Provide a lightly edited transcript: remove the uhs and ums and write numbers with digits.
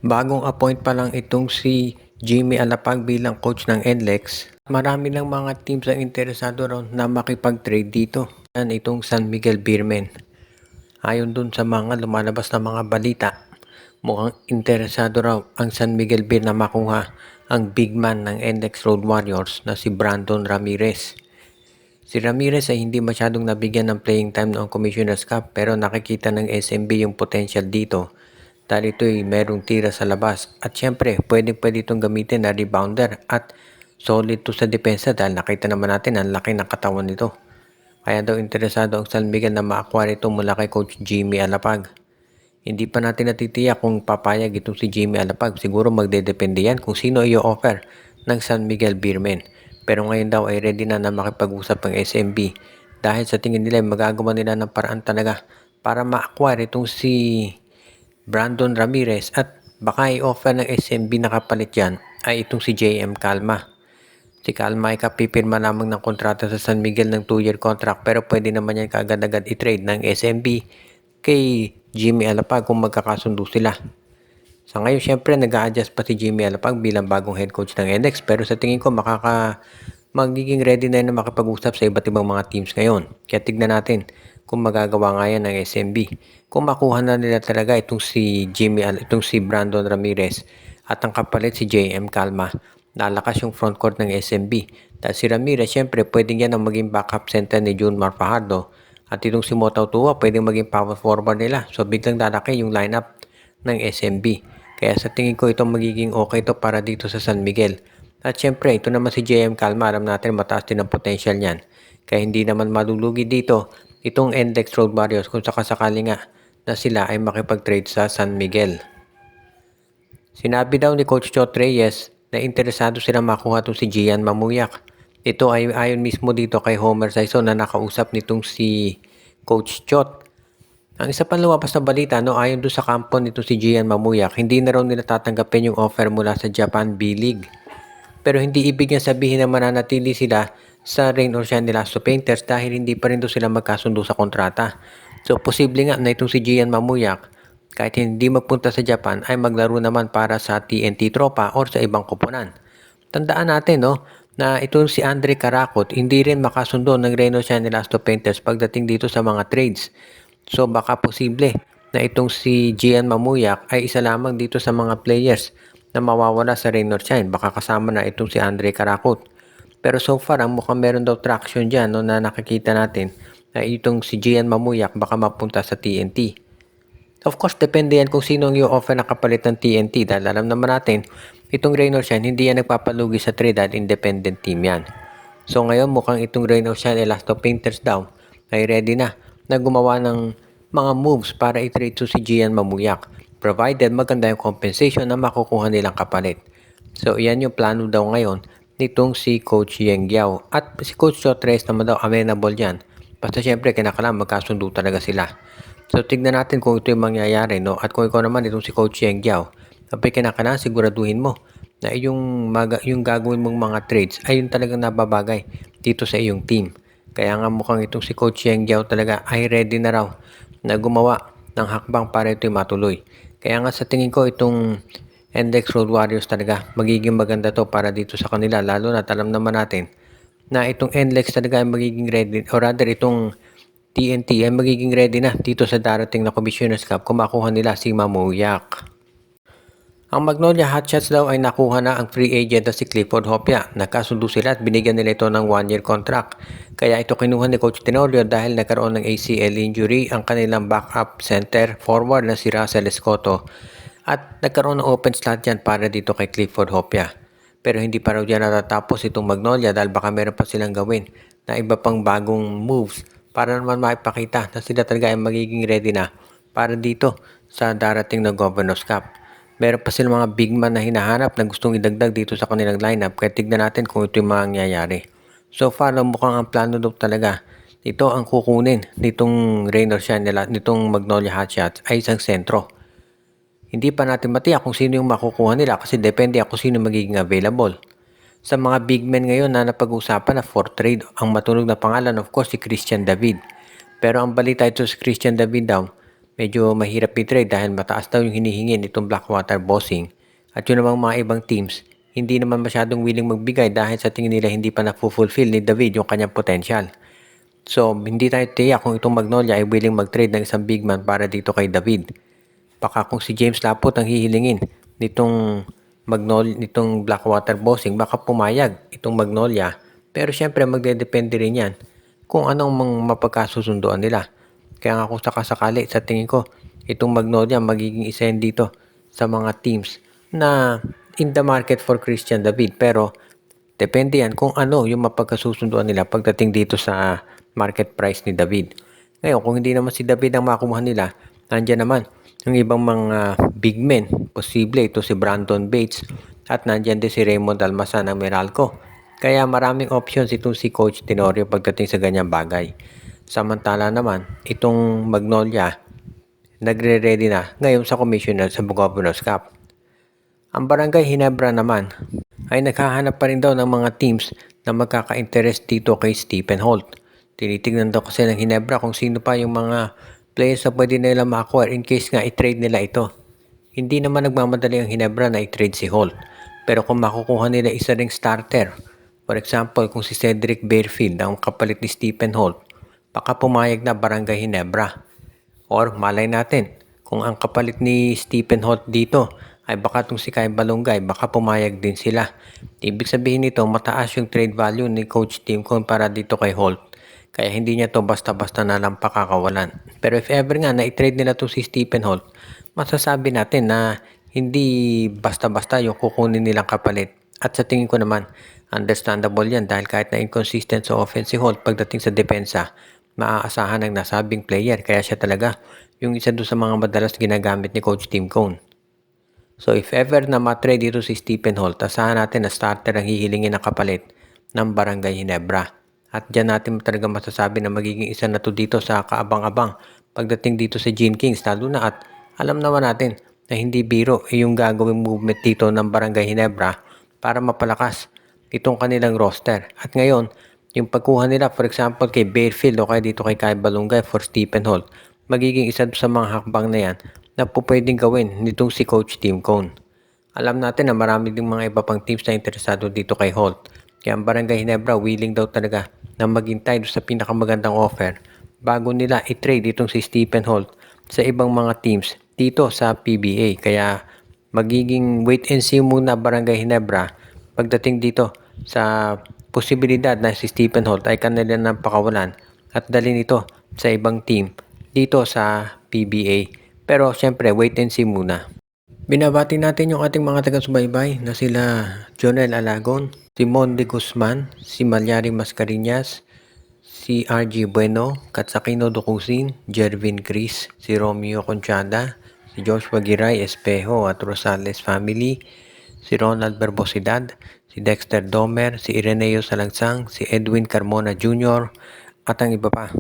Bagong appoint pa lang itong si Jimmy Alapag bilang coach ng NLEX. Marami ng mga teams ang interesado raw na makipag-trade dito. Yan itong San Miguel Beermen. Ayon dun sa mga lumalabas na mga balita, mukhang interesado raw ang San Miguel Beer na makuha ang big man ng NLEX Road Warriors na si Brandon Ramirez. Si Ramirez ay hindi masyadong nabigyan ng playing time noong Commissioner's Cup pero nakikita ng SMB yung potential dito dahil ito'y merong tira sa labas at syempre pwede itong gamitin na rebounder at solid to sa depensa dahil nakita naman natin ang laki ng katawan nito. Kaya daw interesado ang San Miguel na ma-acquire ito mula kay Coach Jimmy Alapag. Hindi pa natin natitiyak kung papayag itong si Jimmy Alapag. Siguro magdedepende yan kung sino i-offer ng San Miguel Beermen. Pero ngayon daw ay ready na makipag-usap ang SMB dahil sa tingin nila magagawa nila ng paraan talaga para ma-acquire itong si Brandon Ramirez at baka i-offer ng SMB na kapalit yan ay itong si JM Calma. Si Calma ay kapipirma lamang ng kontrata sa San Miguel ng 2-year contract pero pwede naman yan kaagad-agad i-trade ng SMB kay Jimmy Alapag kung magkakasundo sila. Sa ngayon, syempre, nag-a-adjust pa si Jimmy Alapag bilang bagong head coach ng NX pero sa tingin ko magiging ready na yun na makipag-usap sa iba't ibang mga teams ngayon. Kaya tignan natin kung magagawa nga yan ng SMB. Kung makuha na nila talaga itong si Brandon Ramirez at ang kapalit si JM Calma, lalakas yung frontcourt ng SMB. Dahil si Ramirez, syempre, pwedeng yan ang maging backup center ni Junmar Fajardo. At itong si Motau Tua, pwedeng maging power forward nila. So, biglang lalaki yung lineup ng SMB. Kaya sa tingin ko ito magiging okay to para dito sa San Miguel. At syempre, ito naman si JM Calma. Alam natin mataas din ang potential niyan. Kaya hindi naman malulugi dito itong NLEX Road Warriors kung sakasakali nga na sila ay makipag-trade sa San Miguel. Sinabi daw ni Coach Chot Reyes na interesado silang makuha itong si Gian Mamuyak. Ito ay ayon mismo dito kay Homer Saison na nakausap nitong si Coach Chot. Ang isa pang lumabas na balita, ayon doon sa kampo nito si Gian Mamuyak, hindi na raw nila tatanggapin yung offer mula sa Japan B-League. Pero hindi ibig niya sabihin na mananatili sila sa Rain or Shine Elasto Painters dahil hindi pa rin doon sila magkasundo sa kontrata. So posible nga na itong si Gian Mamuyak, kahit hindi magpunta sa Japan, ay maglaro naman para sa TNT Tropa or sa ibang koponan. Tandaan natin na itong si Andre Karakot hindi rin makasundo ng Rain or Shine Elasto Painters pagdating dito sa mga trades. So baka posible na itong si Gian Mamuyak ay isa lamang dito sa mga players na mawawala sa Rain or Shine. Baka kasama na itong si Andre Karakot. Pero so far, ang mukhang meron daw traction dyan na nakikita natin na itong si Gian Mamuyak baka mapunta sa TNT. Of course, depende yan kung sino ang i-offer na kapalit ng TNT dahil alam naman natin, itong Rain or Shine hindi yan nagpapalugi sa trade dahil independent team yan. So ngayon mukhang itong Rain or Shine Elasto Painters daw ay ready na gumawa ng mga moves para i-trade to si Gian Mamuyak provided maganda yung compensation na makukuha nilang kapalit. So yan yung plano daw ngayon nitong si Coach Yeng Giao at si Coach Chotres naman daw amenable yan. Basta syempre kinakailangan magkasundo talaga sila. So tignan natin kung ito yung mangyayari at kung ikaw naman itong si Coach Yeng Giao, kapag kinakailangan siguraduhin mo na yung gagawin mong mga trades ay yung talagang nababagay dito sa iyong team. Kaya nga mukhang itong si Coach Yeng Giao talaga ay ready na raw na gumawa ng hakbang para ito'y matuloy. Kaya nga sa tingin ko itong NLEX Road Warriors talaga magiging maganda to para dito sa kanila. Lalo na alam naman natin na itong NLEX talaga ay magiging ready or rather itong TNT ay magiging ready na dito sa darating na Commissioner's Cup kung makuha nila si Mamuyak. Ang Magnolia Hotshots daw ay nakuha na ang free agent na si Clifford Hopia. Nagkasundo sila at binigyan nila ito ng 1-year contract. Kaya ito kinuha ni Coach Tenorio dahil nagkaroon ng ACL injury ang kanilang backup center forward na si Russell Escoto. At nagkaroon ng open slot yan para dito kay Clifford Hopia. Pero hindi pa raw dyan natatapos itong Magnolia dahil baka meron pa silang gawin na iba pang bagong moves para naman maipakita na sila talaga ay magiging ready na para dito sa darating na Governor's Cup. Meron pa silang mga big man na hinahanap na gustong idagdag dito sa kanilang lineup kaya tignan natin kung ito yung mangyayari. So far, mukhang ang plano daw talaga ito ang kukunin nitong Rain or Shine nitong Magnolia Hotshots ay isang sentro. Hindi pa natin matiyak kung sino yung makukuha nila kasi depende kung sino magiging available. Sa mga big men ngayon na napag-usapan na for trade, ang matunog na pangalan of course si Christian David. Pero ang balita ito si Christian David daw, medyo mahirap i-trade dahil mataas daw yung hinihingi nitong Blackwater Bossing. At yun namang mga ibang teams, hindi naman masyadong willing magbigay dahil sa tingin nila hindi pa na-fulfill ni David yung kanyang potential. So, hindi tayo tiyak kung itong Magnolia ay willing mag-trade ng isang big man para dito kay David. Baka kung si James Laput ang hihilingin nitong nitong Blackwater Bossing, baka pumayag itong Magnolia. Pero syempre magdedepende rin yan kung anong mapagkasusunduan nila. Kaya nga kung sakasakali, sa tingin ko, itong Magnolia magiging isa yan dito sa mga teams na in the market for Christian David. Pero depende yan kung ano yung mapagkasusunduan nila pagdating dito sa market price ni David. Ngayon, kung hindi naman si David ang makuha nila, nandiyan naman yung ibang mga big men. Posible ito si Brandon Bates at nandiyan din si Raymond Almazan ng Meralco. Kaya maraming options itong si Coach Tenorio pagdating sa ganyang bagay. Samantala naman, itong Magnolia, nagre-ready na ngayon sa commissioner sa Governor's Cup. Ang Barangay Ginebra naman ay naghahanap pa rin daw ng mga teams na magkaka-interest dito kay Stephen Holt. Tinitignan daw kasi ng Ginebra kung sino pa yung mga players na pwede nila ma-acquire in case nga i-trade nila ito. Hindi naman nagmamadali ang Ginebra na i-trade si Holt. Pero kung makukuha nila isa ring starter, for example kung si Cedric Barefield ang kapalit ni Stephen Holt, baka pumayag na Barangay Ginebra. Or malay natin, kung ang kapalit ni Stephen Holt dito ay baka itong si Kai Balungay, baka pumayag din sila. Ibig sabihin nito, mataas yung trade value ni Coach Tim Cone para dito kay Holt. Kaya hindi niya to basta-basta na lang pakakawalan. Pero if ever nga na i-trade nila to si Stephen Holt, masasabi natin na hindi basta-basta yung kukunin nilang kapalit. At sa tingin ko naman, understandable yan dahil kahit na inconsistent sa offense si Holt pagdating sa depensa, maaasahan ng nasabing player. Kaya siya talaga yung isa doon sa mga madalas ginagamit ni Coach Tim Cone. So if ever na matrade dito si Stephen Holt, asahan natin na starter ang hihilingin na kapalit ng Barangay Ginebra. At dyan natin talaga masasabi na magiging isa na to dito sa kaabang-abang pagdating dito sa Gene Kings. Lalo na at alam naman natin na hindi biro yung gagawing movement dito ng Barangay Ginebra para mapalakas itong kanilang roster. At ngayon, yung pagkuha nila for example kay Barefield o kaya dito kay Kai Balungay for Stephen Holt, magiging isa sa mga hakbang na yan na po pwedeng gawin nitong si Coach Tim Cone. Alam natin na marami ding mga iba pang teams na interesado dito kay Holt. Kaya ang Barangay Ginebra willing daw talaga na maghintay sa pinakamagandang offer bago nila i-trade itong si Stephen Holt sa ibang mga teams dito sa PBA. Kaya magiging wait and see muna Barangay Ginebra pagdating dito sa posibilidad na si Stephen Holt ay kanila ng pakawalan at dalhin ito sa ibang team dito sa PBA. Pero syempre, wait and see muna. Binabati natin yung ating mga taga-subaybay na sila Jonel Alagon, si Monde Guzman, si Malyari Mascareñas, si RG Bueno, Katsakino Ducusin, Jervin Cris, si Romeo Conchada, si Joshua Giray Espejo at Rosales Family, si Ronald Berbosidad, si Dexter Domer, si Ireneo Salangsang, si Edwin Carmona Jr. at ang iba pa.